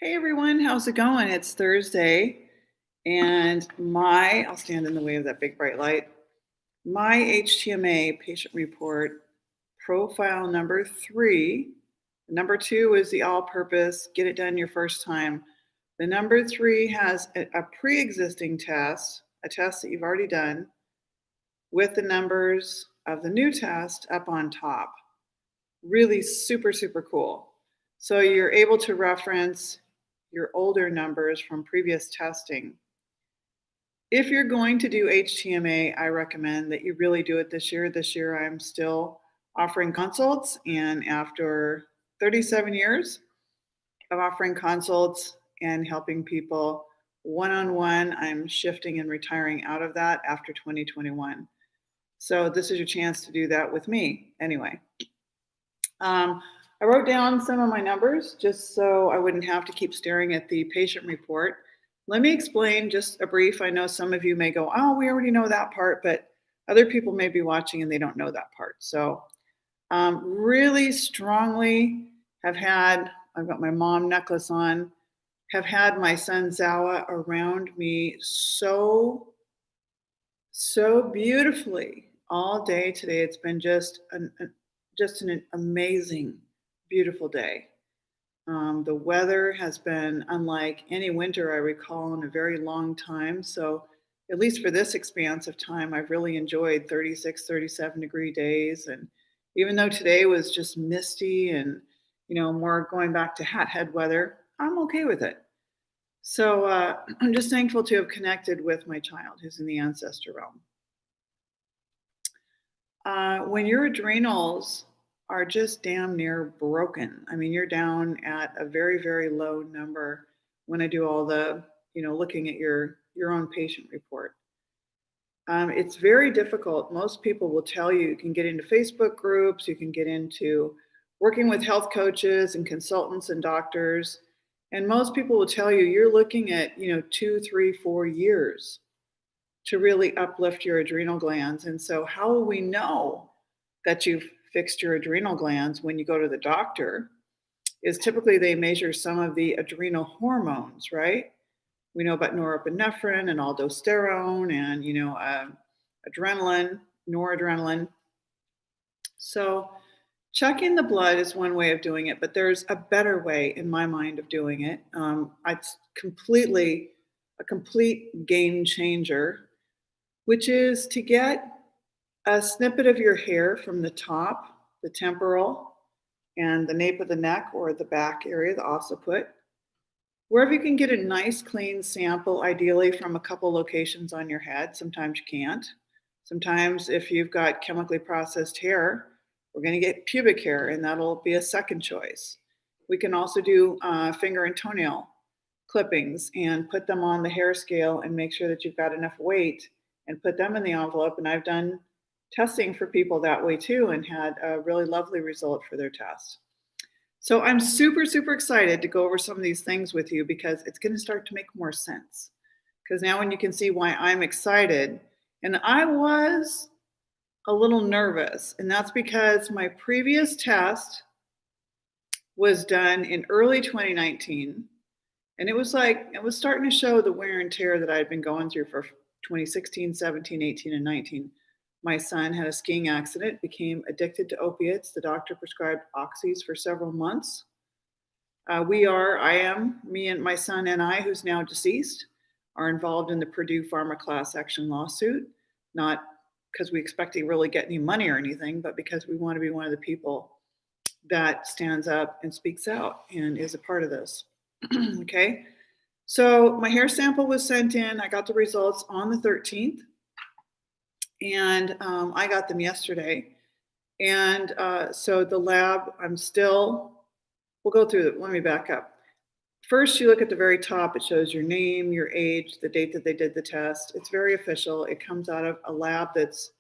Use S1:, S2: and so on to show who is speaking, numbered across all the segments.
S1: Hey everyone, how's it going? It's Thursday, and I'll stand in the way of that big bright light. My HTMA patient report profile number 3. Number 2 is the all purpose, get it done your first time. The number 3 has a pre existing test, a test that you've already done, with the numbers of the new test up on top. Really super, super cool. So you're able to reference your older numbers from previous testing. If you're going to do HTMA, I recommend that you really do it this year. This year, I'm still offering consults, and after 37 years of offering consults and helping people one on one, I'm shifting and retiring out of that after 2021. So, this is your chance to do that with me anyway. I wrote down some of my numbers just so I wouldn't have to keep staring at the patient report. Let me explain just a brief. I know some of you may go, oh, we already know that part, but other people may be watching and they don't know that part. So, really strongly I've got my mom necklace on, have had my son Zahwa around me so beautifully all day today. It's been just an amazing, beautiful day. The weather has been unlike any winter I recall in a very long time. So, at least for this expanse of time, I've really enjoyed 36, 37-degree days. And even though today was just misty and, more going back to hat head weather, I'm okay with it. So, I'm just thankful to have connected with my child who's in the ancestor realm. When your adrenals are just damn near broken, I mean, you're down at a very, very low number when I do all the, looking at your own patient report. It's very difficult. Most people will tell you can get into Facebook groups, you can get into working with health coaches and consultants and doctors. And most people will tell you you're looking at, 2, 3, 4 years to really uplift your adrenal glands. And so, how will we know that you've fixed your adrenal glands when you go to the doctor? Is typically they measure some of the adrenal hormones, right? We know about norepinephrine and aldosterone and, adrenaline, noradrenaline. So, checking the blood is one way of doing it, but there's a better way in my mind of doing it. It's a complete game changer, which is to get a snippet of your hair from the top, the temporal, and the nape of the neck or the back area, the occiput, wherever you can get a nice clean sample, ideally from a couple locations on your head. Sometimes you can't. Sometimes if you've got chemically processed hair, we're going to get pubic hair, and that'll be a second choice. We can also do finger and toenail clippings and put them on the hair scale and make sure that you've got enough weight and put them in the envelope. And I've done testing for people that way too and had a really lovely result for their test. So I'm super, super excited to go over some of these things with you because it's going to start to make more sense. Because now when you can see why I'm excited, and I was a little nervous, and that's because my previous test was done in early 2019. And it was starting to show the wear and tear that I had been going through for 2016, 17, 18, and 19. My son had a skiing accident, became addicted to opiates. The doctor prescribed oxys for several months. Me and my son and I, who's now deceased, are involved in the Purdue Pharma class action lawsuit, not because we expect to really get any money or anything, but because we want to be one of the people that stands up and speaks out and is a part of this. Okay. So my hair sample was sent in. I got the results on the 13th. And I got them yesterday. And so the lab, we'll go through it. Let me back up. First, you look at the very top. It shows your name, your age, the date that they did the test. It's very official. It comes out of a lab that's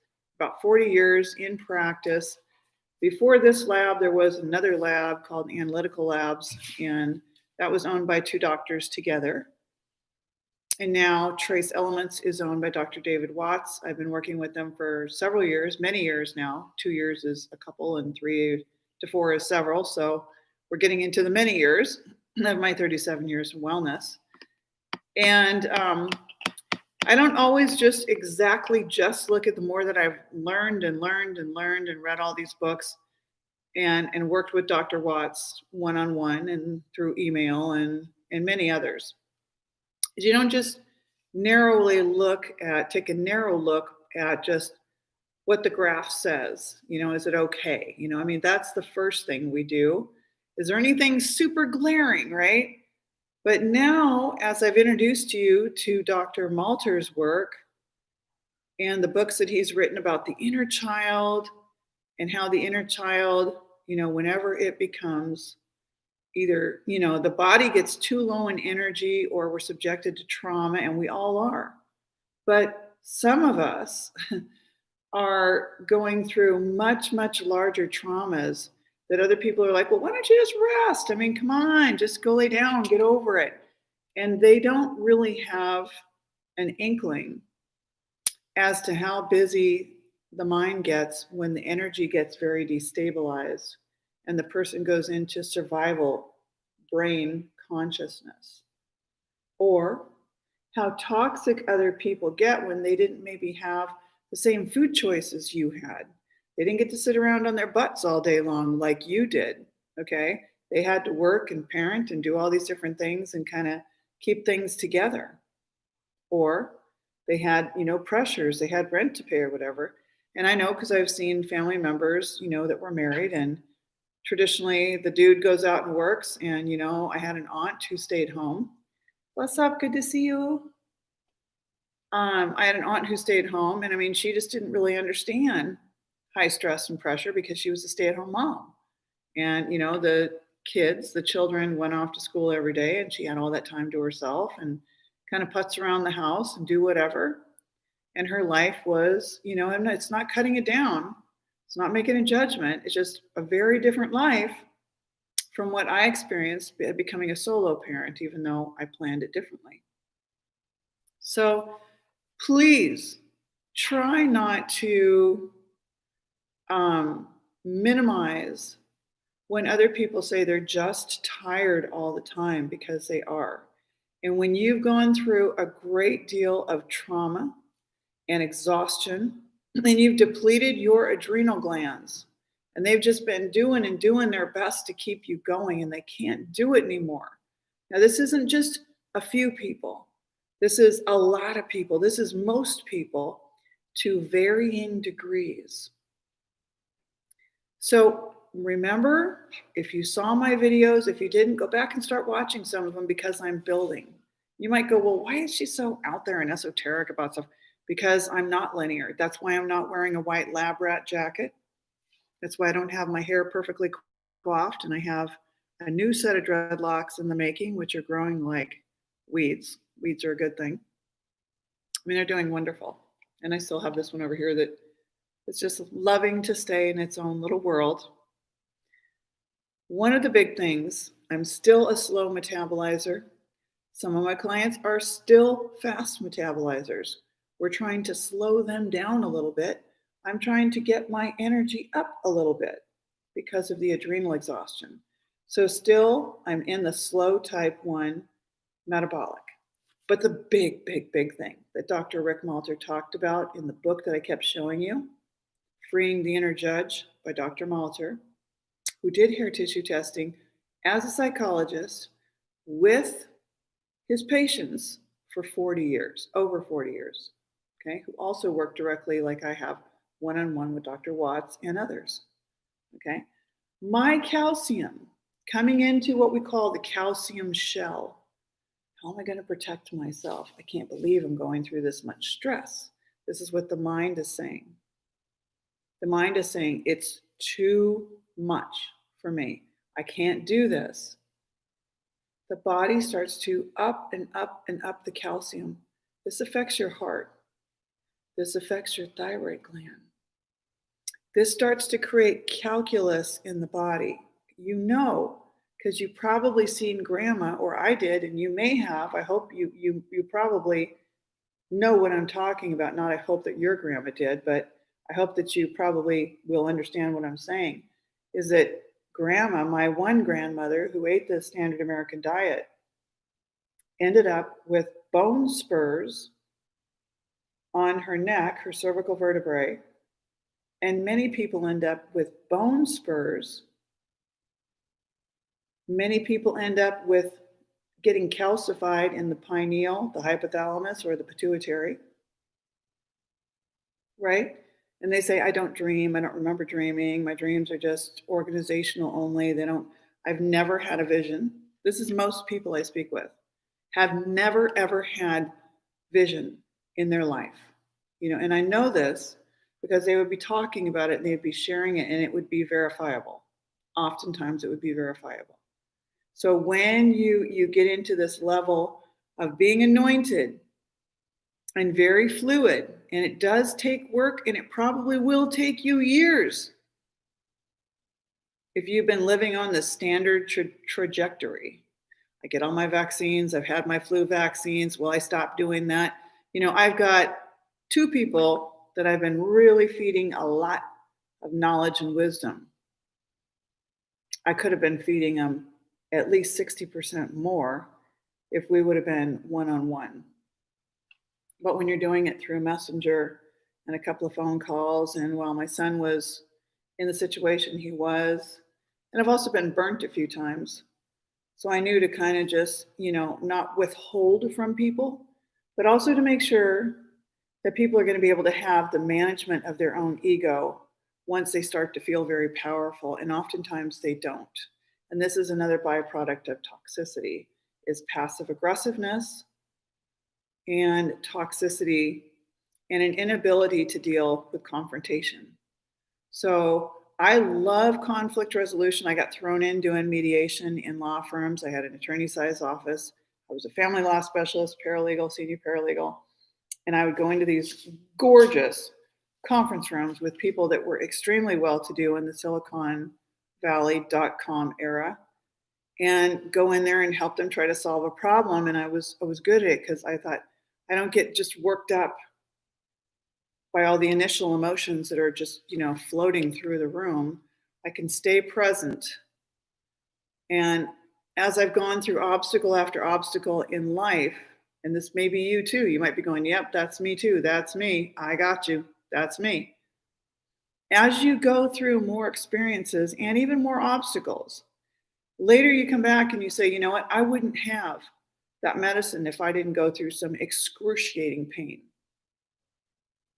S1: about 40 years in practice. Before this lab, there was another lab called Analytical Labs, and that was owned by two doctors together. And now Trace Elements is owned by Dr. David Watts. I've been working with them for several years, many years now. 2 years is a couple and 3 to 4 is several. So we're getting into the many years. of my 37 years in wellness. And I don't always just exactly just look at the more that I've learned and read all these books and worked with Dr. Watts one-on-one and through email and many others. You don't just take a narrow look at just what the graph says. Is it okay? I mean, that's the first thing we do. Is there anything super glaring, right? But now, as I've introduced you to Dr. Malter's work and the books that he's written about the inner child and how the inner child, whenever it becomes either, the body gets too low in energy or we're subjected to trauma, and we all are. But some of us are going through much, much larger traumas that other people are like, well, why don't you just rest? I mean, come on, just go lay down, get over it. And they don't really have an inkling as to how busy the mind gets when the energy gets very destabilized and the person goes into survival brain consciousness. Or how toxic other people get when they didn't maybe have the same food choices you had. They didn't get to sit around on their butts all day long like you did, okay? They had to work and parent and do all these different things and kind of keep things together. Or they had, pressures, they had rent to pay or whatever. And I know because I've seen family members, that were married, and traditionally the dude goes out and works. And, I had an aunt who stayed home. What's up? Good to see you. I had an aunt who stayed home, and I mean, she just didn't really understand high stress and pressure because she was a stay-at-home mom. And, the children went off to school every day, and she had all that time to herself and kind of putz around the house and do whatever. And her life was, it's not cutting it down. It's not making a judgment. It's just a very different life from what I experienced becoming a solo parent, even though I planned it differently. So please try not to minimize when other people say they're just tired all the time, because they are. And when you've gone through a great deal of trauma and exhaustion, and you've depleted your adrenal glands, and they've just been doing their best to keep you going, and they can't do it anymore. Now, this isn't just a few people. This is a lot of people. This is most people to varying degrees. So remember, if you saw my videos, if you didn't, go back and start watching some of them, because I'm building. You might go, well, why is she so out there and esoteric about stuff? Because I'm not linear. That's why I'm not wearing a white lab rat jacket. That's why I don't have my hair perfectly coiffed, and I have a new set of dreadlocks in the making, which are growing like weeds. Weeds are a good thing. I mean, they're doing wonderful. And I still have this one over here that it's just loving to stay in its own little world. One of the big things, I'm still a slow metabolizer. Some of my clients are still fast metabolizers. We're trying to slow them down a little bit. I'm trying to get my energy up a little bit because of the adrenal exhaustion. So still, I'm in the slow type 1 metabolic. But the big thing that Dr. Rick Malter talked about in the book that I kept showing you, Freeing the Inner Judge by Dr. Malter, who did hair tissue testing as a psychologist with his patients for 40 years, over 40 years, okay, who also worked directly, like I have, one-on-one with Dr. Watts and others, okay? My calcium coming into what we call the calcium shell. How am I going to protect myself? I can't believe I'm going through this much stress. This is what the mind is saying. The mind is saying, it's too much for me. I can't do this. The body starts to up and up and up the calcium. This affects your heart. This affects your thyroid gland. This starts to create calculus in the body. Because you've probably seen grandma, or I did, and you may have. I hope you probably know what I'm talking about. Not I hope that your grandma did, but I hope that you probably will understand what I'm saying. Is that my one grandmother who ate the standard American diet, ended up with bone spurs on her neck, her cervical vertebrae, and many people end up with bone spurs. Many people end up with getting calcified in the pineal, the hypothalamus, or the pituitary, right? And they say, I don't dream. I don't remember dreaming. My dreams are just organizational only. I've never had a vision. This is most people I speak with have never, ever had vision in their life. And I know this because they would be talking about it and they'd be sharing it and it would be verifiable. Oftentimes it would be verifiable. So when you get into this level of being anointed and very fluid, and it does take work and it probably will take you years if you've been living on the standard trajectory. I get all my vaccines. I've had my flu vaccines. Well, I stopped doing that. I've got 2 people that I've been really feeding a lot of knowledge and wisdom. I could have been feeding them at least 60% more if we would have been one-on-one. But when you're doing it through Messenger and a couple of phone calls, and while my son was in the situation he was, and I've also been burnt a few times. So I knew to kind of just, not withhold from people, but also to make sure that people are going to be able to have the management of their own ego once they start to feel very powerful. And oftentimes they don't. And this is another byproduct of toxicity, is passive aggressiveness and toxicity and an inability to deal with confrontation. So I love conflict resolution. I got thrown in doing mediation in law firms. I had an attorney-sized office. I was a family law specialist, paralegal, senior paralegal. And I would go into these gorgeous conference rooms with people that were extremely well-to-do in the Silicon Valley .com era, and go in there and help them try to solve a problem. And I was good at it because I thought, I don't get just worked up by all the initial emotions that are just, floating through the room. I can stay present. And as I've gone through obstacle after obstacle in life, and this may be you too, you might be going, yep, that's me too. That's me. I got you. That's me. As you go through more experiences and even more obstacles, later you come back and you say, you know what? I wouldn't have that medicine if I didn't go through some excruciating pain.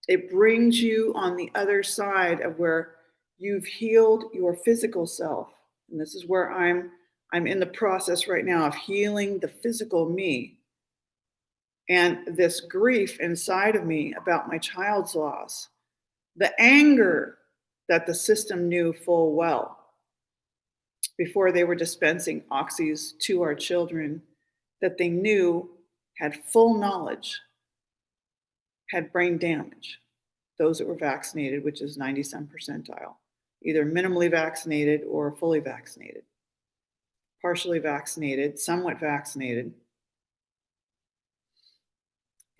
S1: It brings you on the other side of where you've healed your physical self. And this is where I'm in the process right now of healing the physical me. And this grief inside of me about my child's loss, the anger that the system knew full well before they were dispensing oxys to our children, that they knew had full knowledge had brain damage. Those that were vaccinated, which is 90-some percentile, either minimally vaccinated or fully vaccinated, partially vaccinated, somewhat vaccinated.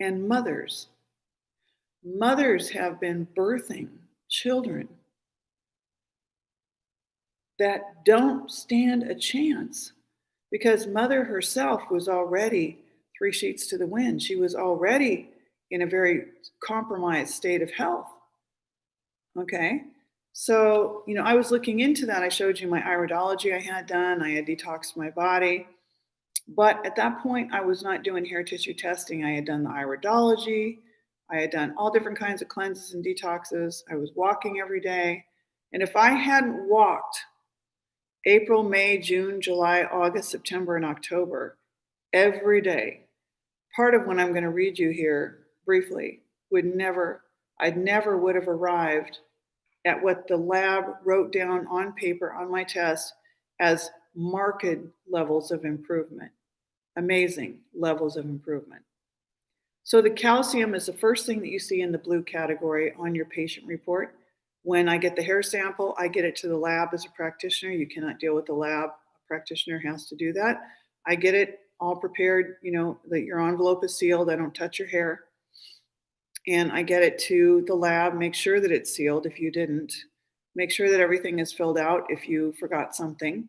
S1: And mothers have been birthing children that don't stand a chance because mother herself was already 3 sheets to the wind. She was already in a very compromised state of health. Okay. So, I was looking into that. I showed you my iridology I had done. I had detoxed my body. But at that point, I was not doing hair tissue testing. I had done the iridology. I had done all different kinds of cleanses and detoxes. I was walking every day. And if I hadn't walked April, May, June, July, August, September, and October every day, part of what I'm going to read you here briefly I'd never would have arrived at what the lab wrote down on paper on my test as marked levels of improvement, amazing levels of improvement. So the calcium is the first thing that you see in the blue category on your patient report. When I get the hair sample, I get it to the lab as a practitioner. You cannot deal with the lab. A practitioner has to do that. I get it all prepared, that your envelope is sealed. I don't touch your hair. And I get it to the lab, make sure that it's sealed if you didn't. Make sure that everything is filled out if you forgot something.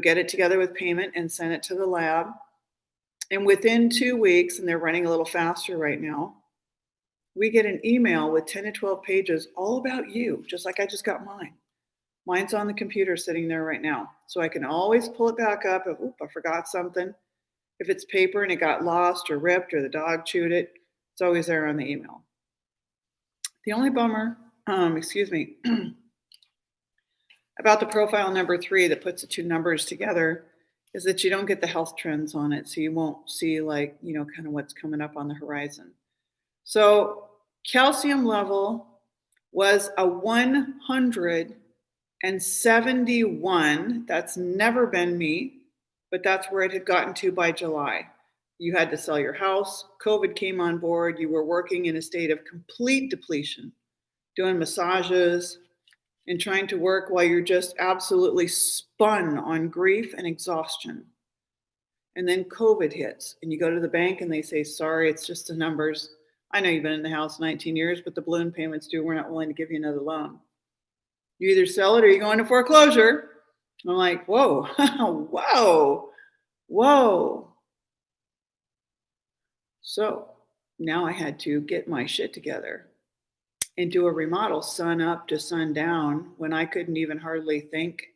S1: Get it together with payment and send it to the lab. And within 2 weeks, and they're running a little faster right now, we get an email with 10 to 12 pages all about you, just like I just got mine. Mine's on the computer sitting there right now. So I can always pull it back up if, I forgot something. If it's paper and it got lost or ripped or the dog chewed it, it's always there on the email. The only bummer, about the profile number 3 that puts the two numbers together is that you don't get the health trends on it. So you won't see kind of what's coming up on the horizon. So calcium level was a 171. That's never been me, but that's where it had gotten to by July. You had to sell your house. COVID came on board. You were working in a state of complete depletion, doing massages and trying to work while you're just absolutely spun on grief and exhaustion. And then COVID hits and you go to the bank and they say, sorry, it's just the numbers. I know you've been in the house 19 years, but the balloon payments due. We're not willing to give you another loan. You either sell it or you go into foreclosure. I'm like, whoa, whoa. So now I had to get my shit together and do a remodel sun up to sun down when I couldn't even hardly think.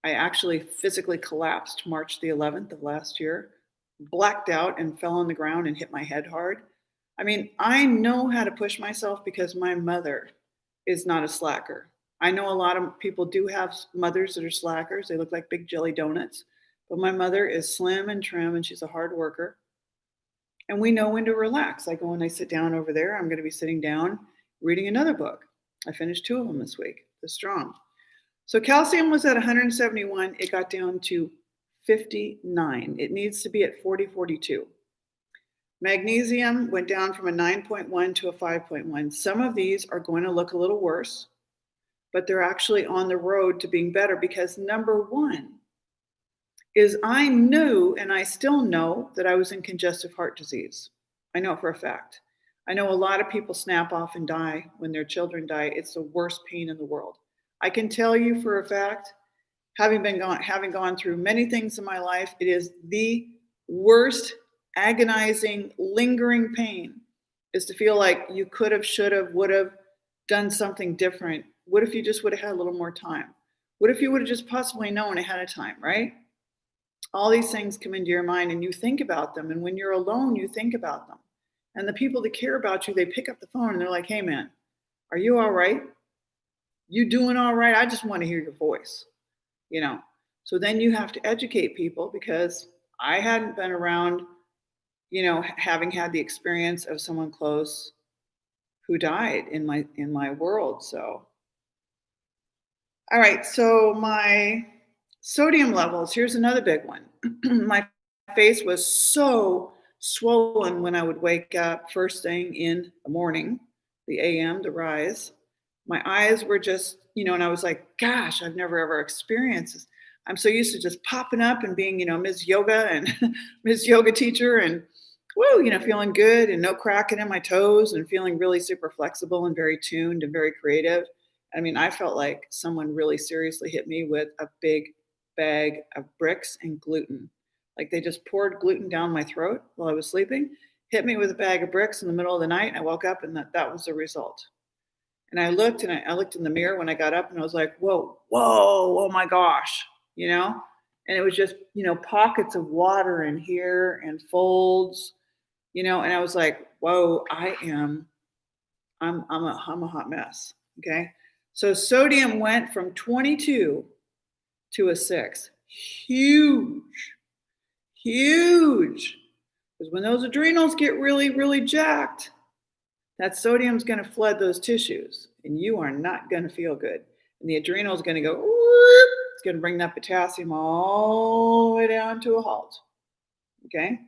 S1: I actually physically collapsed March the 11th of last year, blacked out and fell on the ground and hit my head hard. I mean, I know how to push myself because my mother is not a slacker. I know a lot of people do have mothers that are slackers. They look like big jelly donuts. But my mother is slim and trim and she's a hard worker. And we know when to relax. I go and I sit down over there. I'm going to be sitting down reading another book. I finished 2 of them this week, The Strong. So calcium was at 171. It got down to 59. It needs to be at 42. Magnesium went down from a 9.1 to a 5.1. Some of these are going to look a little worse, but they're actually on the road to being better because number 1 is I knew and I still know that I was in congestive heart disease. I know it for a fact. I know a lot of people snap off and die when their children die. It's the worst pain in the world. I can tell you for a fact, having gone through many things in my life, it is the worst, agonizing, lingering pain is to feel like you could have, should have, would have done something different. What if you just would have had a little more time? What if you would have just possibly known ahead of time, right? All these things come into your mind and you think about them. And when you're alone, you think about them. And the people that care about you, they pick up the phone and they're like, hey man, are you all right? You doing all right? I just want to hear your voice, So then you have to educate people because I hadn't been around, having had the experience of someone close who died in my world. So, all right. So my sodium levels, here's another big one. My face was so swollen when I would wake up first thing in the morning, the AM, the rise. My eyes were just, and I was like, gosh, I've never ever experienced this. I'm so used to just popping up and being, Ms. Yoga and Ms. Yoga teacher and feeling good and no cracking in my toes and feeling really super flexible and very tuned and very creative. I mean, I felt like someone really seriously hit me with a big bag of bricks and gluten. Like they just poured gluten down my throat while I was sleeping, hit me with a bag of bricks in the middle of the night. And I woke up and that was the result. And I looked in the mirror when I got up and I was like, whoa, oh my gosh, and it was just, pockets of water in here and folds, and I was like, whoa, I'm a hot mess. Okay. So sodium went from 22 to a 6. Huge. Because when those adrenals get really, really jacked, that sodium's going to flood those tissues and you are not going to feel good. And the adrenal is going to go, it's going to bring that potassium all the way down to a halt. Okay.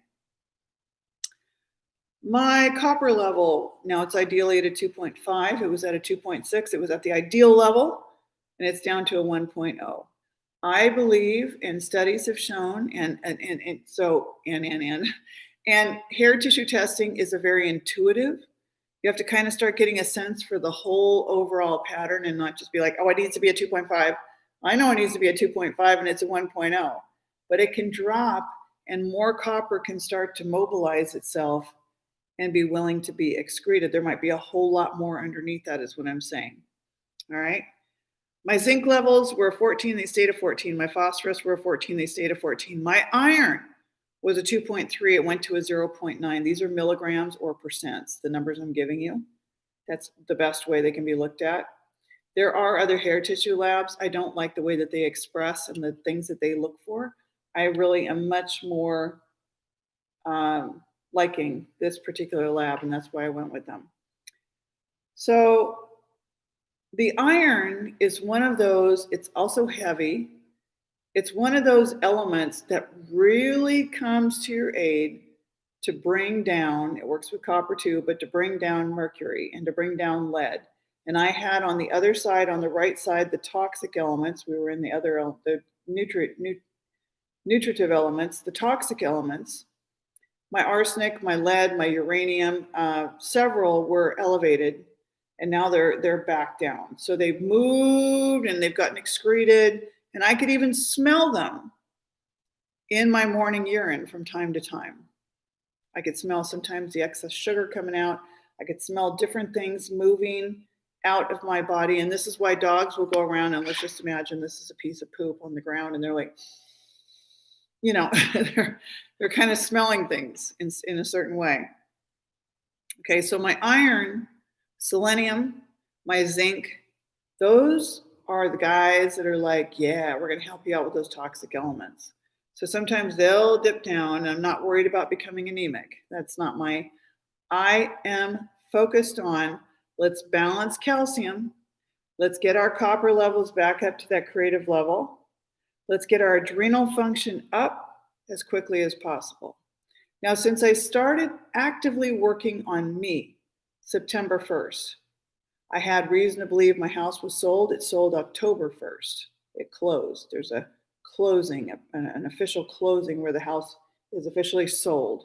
S1: My copper level, now it's ideally at a 2.5. It was at a 2.6. It was at the ideal level and it's down to a 1.0. I believe, and studies have shown, and hair tissue testing is a very intuitive You have to kind of start getting a sense for the whole overall pattern and not just be like, oh, it needs to be a 2.5. I know it needs to be a 2.5 and it's a 1.0, but it can drop and more copper can start to mobilize itself and be willing to be excreted. There might be a whole lot more underneath that is what I'm saying. All right. My zinc levels were 14, they stayed at 14. My phosphorus were 14, they stayed at 14. My iron was a 2.3, it went to a 0.9. These are milligrams or percents, the numbers I'm giving you. That's the best way they can be looked at. There are other hair tissue labs. I don't like the way that they express and the things that they look for. I really am much more liking this particular lab, and that's why I went with them. So the iron is one of those, it's also heavy. It's one of those elements that really comes to your aid to bring down, it works with copper too, but to bring down mercury and to bring down lead. And I had on the other side, on the right side, the toxic elements. We were in the other, the nutritive elements, the toxic elements. My arsenic, my lead, my uranium, several were elevated, and now they're back down. So they've moved and they've gotten excreted, and I could even smell them in my morning urine from time to time. I could smell sometimes the excess sugar coming out. I could smell different things moving out of my body. And this is why dogs will go around and let's just imagine this is a piece of poop on the ground and they're like, you know, they're kind of smelling things in a certain way. Okay, so my iron, selenium, my zinc, those are the guys that are like, yeah, we're going to help you out with those toxic elements. So sometimes they'll dip down. I'm not worried about becoming anemic. That's not I am focused on let's balance calcium. Let's get our copper levels back up to that creative level. Let's get our adrenal function up as quickly as possible. Now, since I started actively working on me September 1st, I had reason to believe my house was sold. It sold October 1st. It closed. There's a closing, an official closing where the house is officially sold.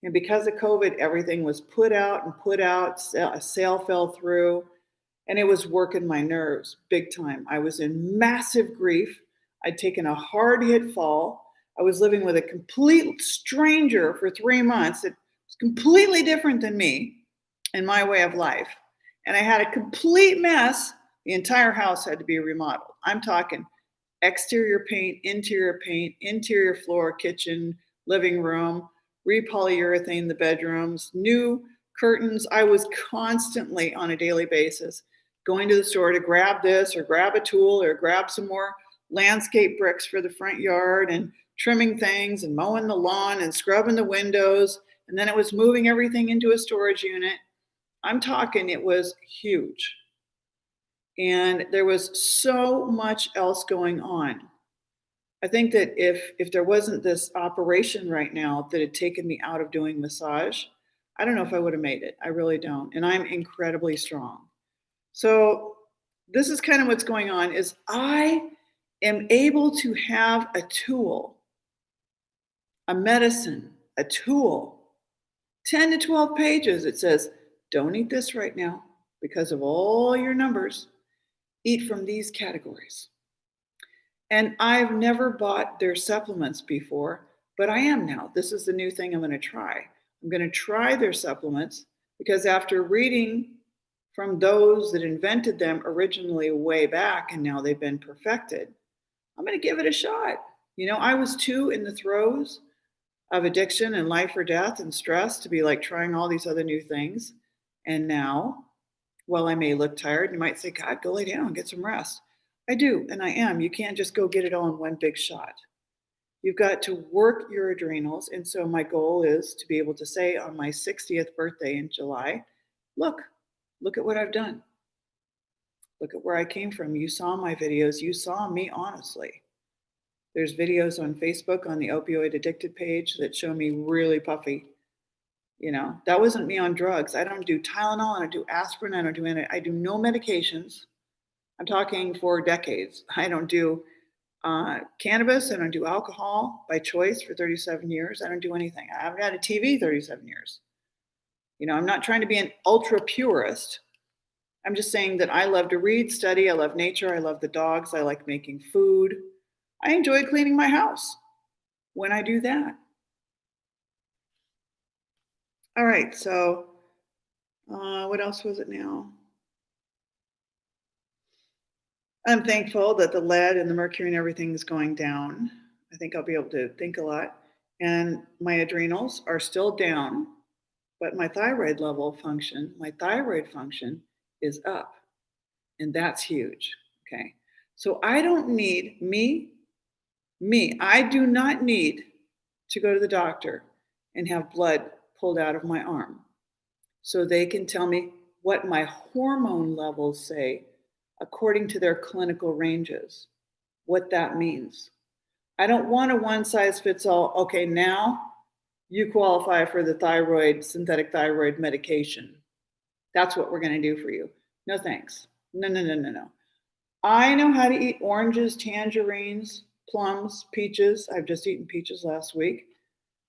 S1: And because of COVID, everything was put out. A sale fell through, and it was working my nerves big time. I was in massive grief. I'd taken a hard hit fall. I was living with a complete stranger for 3 months that was completely different than me and my way of life. And I had a complete mess. The entire house had to be remodeled. I'm talking exterior paint, interior floor, kitchen, living room, repolyurethane the bedrooms, new curtains. I was constantly on a daily basis going to the store to grab this or grab a tool or grab some more landscape bricks for the front yard and trimming things and mowing the lawn and scrubbing the windows. And then it was moving everything into a storage unit. I'm talking, it was huge. And there was so much else going on. I think that if there wasn't this operation right now that had taken me out of doing massage, I don't know if I would have made it. I really don't. And I'm incredibly strong. So this is kind of what's going on is I am able to have a tool, a medicine, a tool, 10 to 12 pages. It says, don't eat this right now because of all your numbers. Eat from these categories. And I've never bought their supplements before, but I am now. This is the new thing I'm going to try. I'm going to try their supplements because after reading from those that invented them originally way back and now they've been perfected, I'm going to give it a shot. You know, I was too in the throes of addiction and life or death and stress to be like trying all these other new things. And now, while I may look tired, you might say, God, go lay down and get some rest. I do, and I am. You can't just go get it all in one big shot. You've got to work your adrenals. And so my goal is to be able to say on my 60th birthday in July, look at what I've done. Look at where I came from. You saw my videos. You saw me honestly. There's videos on Facebook on the opioid addicted page that show me really puffy. You know, that wasn't me on drugs. I don't do Tylenol. I don't do aspirin. I do no medications. I'm talking for decades. I don't do cannabis. I don't do alcohol by choice for 37 years. I don't do anything. I haven't had a TV 37 years. I'm not trying to be an ultra purist. I'm just saying that I love to read, study. I love nature. I love the dogs. I like making food. I enjoy cleaning my house when I do that. All right, so what else was it now? I'm thankful that the lead and the mercury and everything is going down. I think I'll be able to think a lot. And my adrenals are still down, but my thyroid function is up. And that's huge. Okay. So I don't need I do not need to go to the doctor and have blood pulled out of my arm so they can tell me what my hormone levels say according to their clinical ranges, what that means. I don't want a one size fits all. Okay, now you qualify for the synthetic thyroid medication. That's what we're going to do for you. No thanks. No. I know how to eat oranges, tangerines, plums, peaches. I've just eaten peaches last week.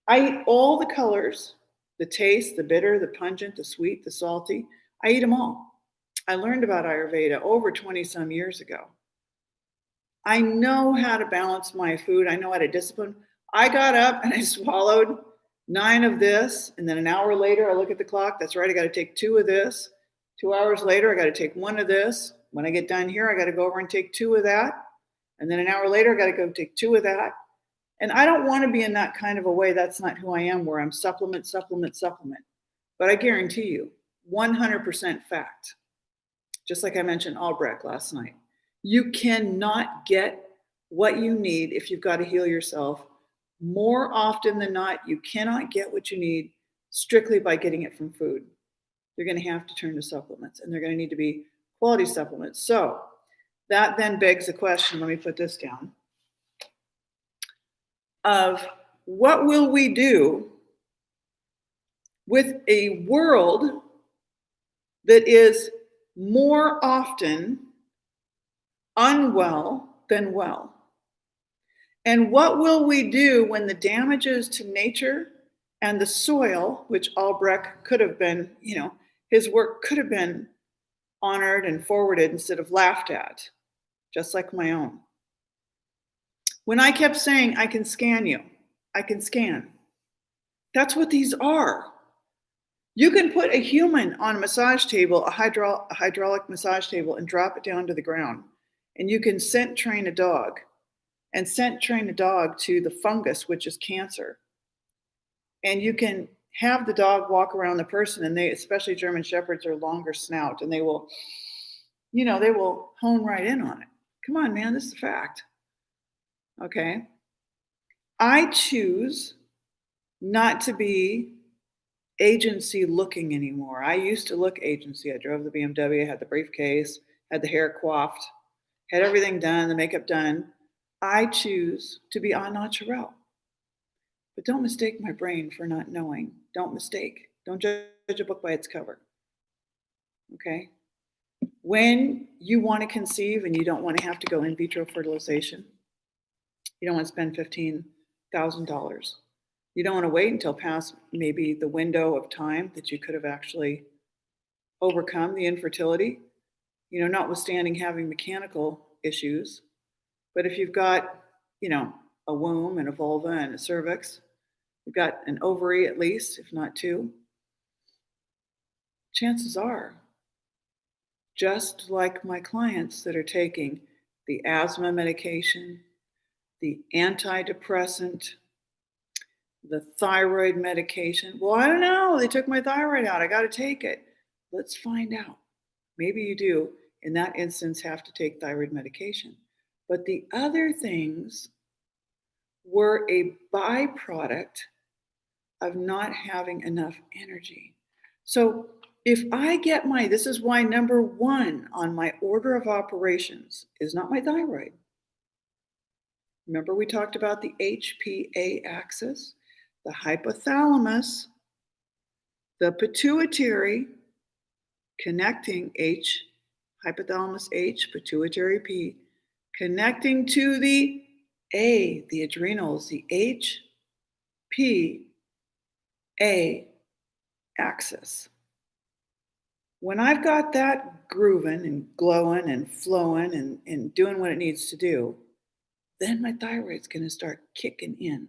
S1: I eat all the colors, the taste, the bitter, the pungent, the sweet, the salty. I eat them all. I learned about Ayurveda over 20 some years ago. I know how to balance my food. I know how to discipline. I got up and I swallowed 9 of this. And then an hour later, I look at the clock. That's right. I got to take 2 of this. 2 hours later, I got to take 1 of this. When I get done here, I got to go over and take 2 of that. And then an hour later, I got to go take 2 of that. And I don't want to be in that kind of a way. That's not who I am, where I'm supplement. But I guarantee you, 100% fact, just like I mentioned Albrecht last night, you cannot get what you need if you've got to heal yourself. More often than not, you cannot get what you need strictly by getting it from food. You're going to have to turn to supplements, and they're going to need to be quality supplements. So that then begs the question, let me put this down, of what will we do with a world that is more often unwell than well? And what will we do when the damages to nature and the soil, which Albrecht could have been, his work could have been honored and forwarded instead of laughed at, just like my own. When I kept saying, I can scan you, I can scan. That's what these are. You can put a human on a massage table, a hydraulic massage table, and drop it down to the ground. And you can scent train a dog to the fungus, which is cancer. And you can have the dog walk around the person, and especially German Shepherds, are longer snout, and they will hone right in on it. Come on, man, this is a fact. Okay. I choose not to be agency looking anymore. I used to look agency. I drove the BMW, had the briefcase, had the hair coiffed, had everything done, the makeup done. I choose to be au naturel. But don't mistake my brain for not knowing. Don't mistake. Don't judge a book by its cover. Okay? When you want to conceive and you don't want to have to go in vitro fertilization, you don't want to spend $15,000. You don't want to wait until past maybe the window of time that you could have actually overcome the infertility, notwithstanding having mechanical issues. But if you've got, a womb and a vulva and a cervix, you've got an ovary at least, if not 2, chances are, just like my clients that are taking the asthma medication, the antidepressant, the thyroid medication. Well, I don't know. They took my thyroid out. I got to take it. Let's find out. Maybe you do, in that instance, have to take thyroid medication. But the other things were a byproduct of not having enough energy. So if I get this is why number 1 on my order of operations is not my thyroid. Remember we talked about the HPA axis, the hypothalamus, the pituitary, connecting hypothalamus H, pituitary P, connecting to the A, the adrenals, the HPA axis. When I've got that grooving and glowing and flowing and doing what it needs to do, then my thyroid's going to start kicking in.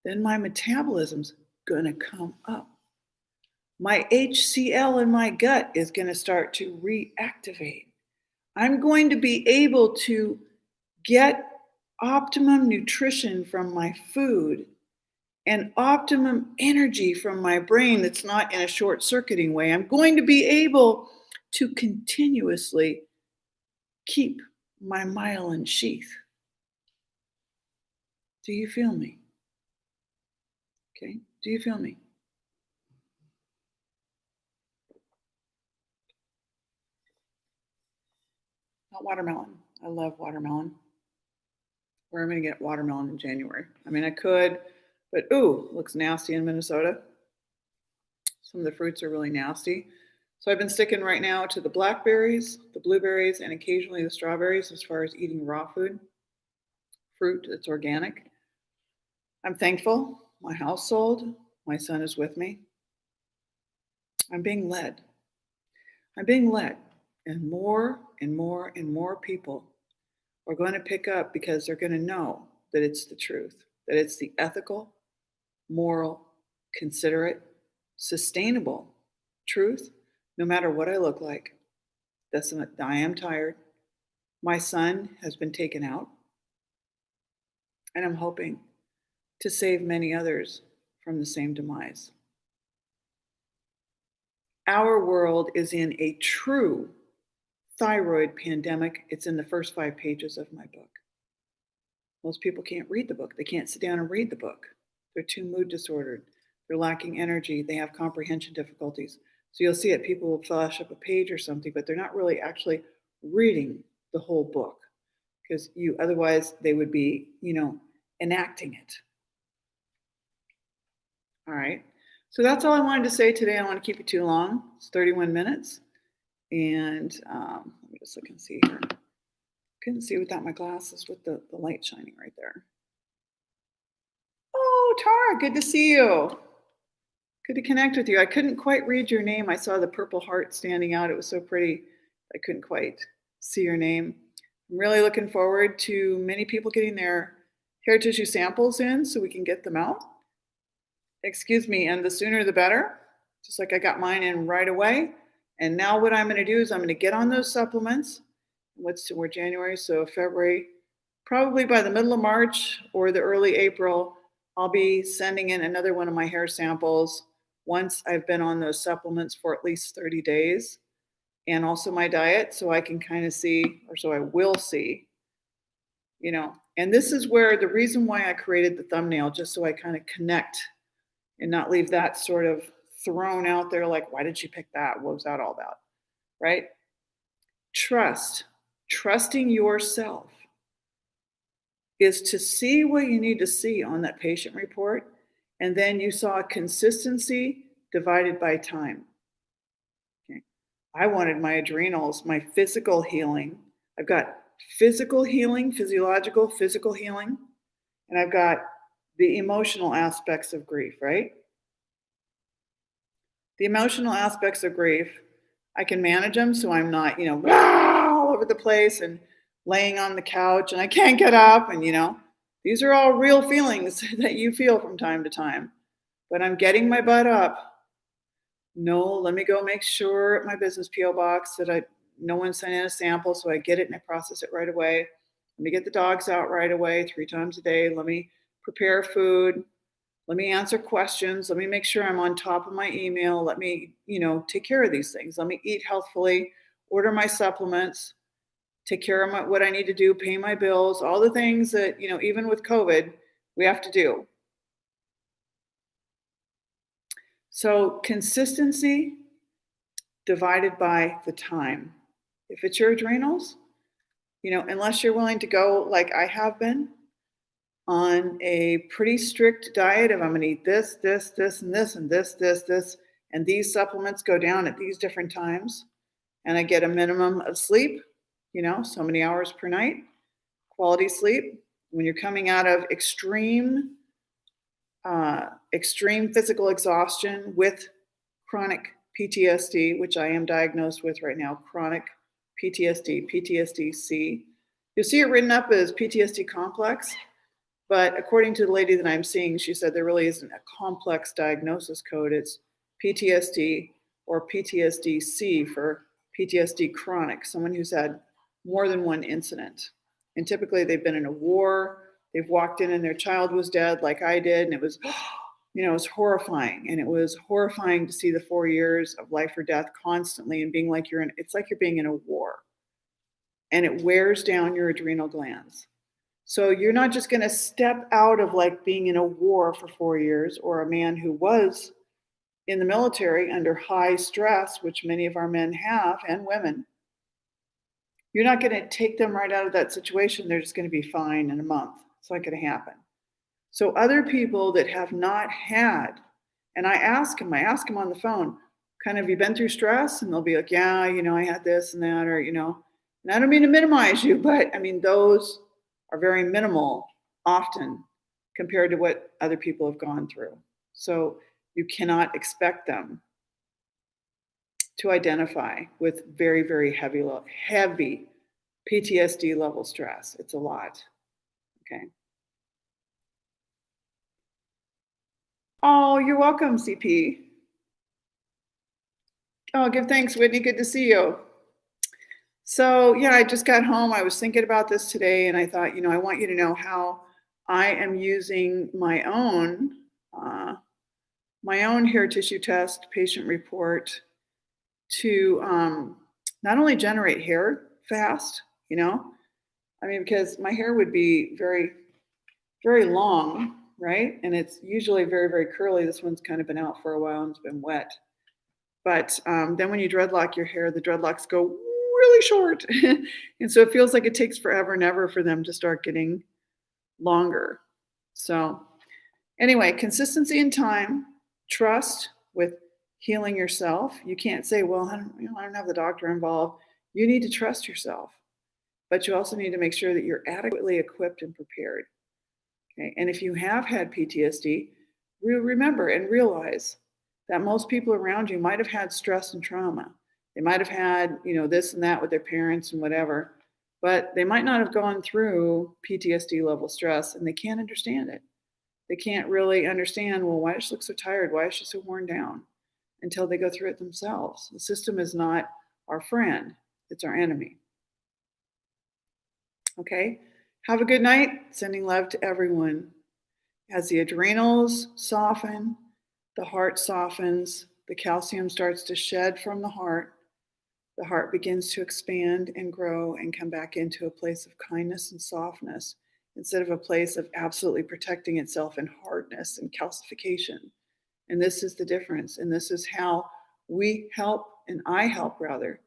S1: Then my metabolism's going to come up. My HCl in my gut is going to start to reactivate. I'm going to be able to get optimum nutrition from my food and optimum energy from my brain that's not in a short-circuiting way. I'm going to be able to continuously keep my myelin sheath. Do you feel me? Okay, do you feel me? Not watermelon. I love watermelon. Where am I going to get watermelon in January? I mean, I could, but ooh, looks nasty in Minnesota. Some of the fruits are really nasty. So I've been sticking right now to the blackberries, the blueberries, and occasionally the strawberries as far as eating raw food, fruit that's organic. I'm thankful. My house sold. My son is with me. I'm being led. I'm being led. And more and more and more people are going to pick up because they're going to know that it's the truth, that it's the ethical, moral, considerate, sustainable truth, no matter what I look like. I am tired. My son has been taken out, and I'm hoping to save many others from the same demise. Our world is in a true thyroid pandemic. It's in the first 5 pages of my book. Most people can't read the book. They can't sit down and read the book. They're too mood disordered. They're lacking energy. They have comprehension difficulties. So you'll see it. People will flash up a page or something, but they're not really actually reading the whole book because otherwise they would be, enacting it. All right. So that's all I wanted to say today. I don't want to keep it too long. It's 31 minutes. And let me just look and see here. Couldn't see without my glasses with the light shining right there. Oh, Tara, good to see you. Good to connect with you. I couldn't quite read your name. I saw the purple heart standing out. It was so pretty. I couldn't quite see your name. I'm really looking forward to many people getting their hair tissue samples in so we can get them out. Excuse me, and the sooner the better. Just like I got mine in right away. And now what I'm going to do is I'm going to get on those supplements. We're January, so February, probably by the middle of March or the early April, I'll be sending in another one of my hair samples once I've been on those supplements for at least 30 days, and also my diet, so I can kind of see, or so I will see, and this is where the reason why I created the thumbnail, just so I kind of connect and not leave that sort of thrown out there like, why did she pick that? What was that all about? Right? Trusting yourself is to see what you need to see on that patient report. And then you saw consistency divided by time. Okay. I wanted my adrenals, my physical healing. I've got physical healing, physical healing. And I've got the emotional aspects of grief, right? The emotional aspects of grief, I can manage them so I'm not, all over the place and laying on the couch and I can't get up. And, these are all real feelings that you feel from time to time. But I'm getting my butt up. No, let me go make sure at my business P.O. box that no one sent in a sample, so I get it and I process it right away. Let me get the dogs out right away 3 times a day. Let me prepare food. Let me answer questions. Let me make sure I'm on top of my email. Let me, take care of these things. Let me eat healthfully, order my supplements, take care of what I need to do, pay my bills, all the things that, even with COVID, we have to do. So consistency divided by the time. If it's your adrenals, unless you're willing to go like I have been, on a pretty strict diet of I'm going to eat this, this, this, and this, and this, and these supplements go down at these different times, and I get a minimum of sleep, so many hours per night, quality sleep. When you're coming out of extreme physical exhaustion with chronic PTSD, which I am diagnosed with right now, chronic PTSD, PTSD-C. You'll see it written up as PTSD complex, but according to the lady that I'm seeing, she said there really isn't a complex diagnosis code. It's PTSD or PTSD-C for PTSD chronic, someone who's had more than one incident. And typically they've been in a war, they've walked in and their child was dead like I did, and it was, it was horrifying. And it was horrifying to see the 4 years of life or death constantly and being like it's like you're being in a war. And it wears down your adrenal glands. So you're not just going to step out of like being in a war for 4 years, or a man who was in the military under high stress, which many of our men have, and women. You're not going to take them right out of that situation. They're just going to be fine in a month. It's not going to happen. So other people that have not had, and I ask them on the phone, kind of, have you been through stress? And they'll be like, yeah, I had this and that, or, and I don't mean to minimize you, but I mean, those are very minimal often compared to what other people have gone through. So you cannot expect them to identify with very, very heavy PTSD level stress. It's a lot. Okay. Oh, you're welcome, CP. Oh, give thanks, Whitney. Good to see you. So, yeah, I just got home. I was thinking about this today, and I thought, I want you to know how I am using my own hair tissue test patient report to not only generate hair fast, because my hair would be very, very long, right? And it's usually very, very curly. This one's kind of been out for a while and it's been wet. But then when you dreadlock your hair, the dreadlocks go really short. And so it feels like it takes forever and ever for them to start getting longer. So anyway, consistency in time, trust with healing yourself. You can't say, well, I don't have the doctor involved. You need to trust yourself, but you also need to make sure that you're adequately equipped and prepared. Okay. And if you have had PTSD, remember and realize that most people around you might have had stress and trauma. They might have had, this and that with their parents and whatever, but they might not have gone through PTSD level stress, and they can't understand it. They can't really understand, well, why does she look so tired? Why is she so worn down? Until they go through it themselves. The system is not our friend, it's our enemy. Okay, have a good night. Sending love to everyone. As the adrenals soften, the heart softens, the calcium starts to shed from the heart begins to expand and grow and come back into a place of kindness and softness instead of a place of absolutely protecting itself in hardness and calcification. And this is the difference. And this is how we help, and I help rather,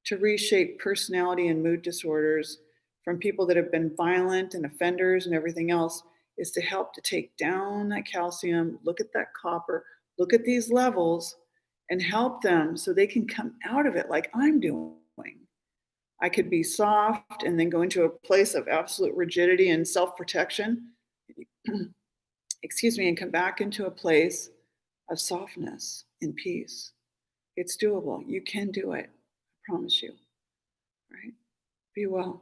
S1: to reshape personality and mood disorders from people that have been violent and offenders and everything else, is to help to take down that calcium, look at that copper, look at these levels, and help them so they can come out of it like I'm doing. I could be soft and then go into a place of absolute rigidity and self-protection, and come back into a place of softness and peace. It's doable. You can do it. I promise you. All right? Be well.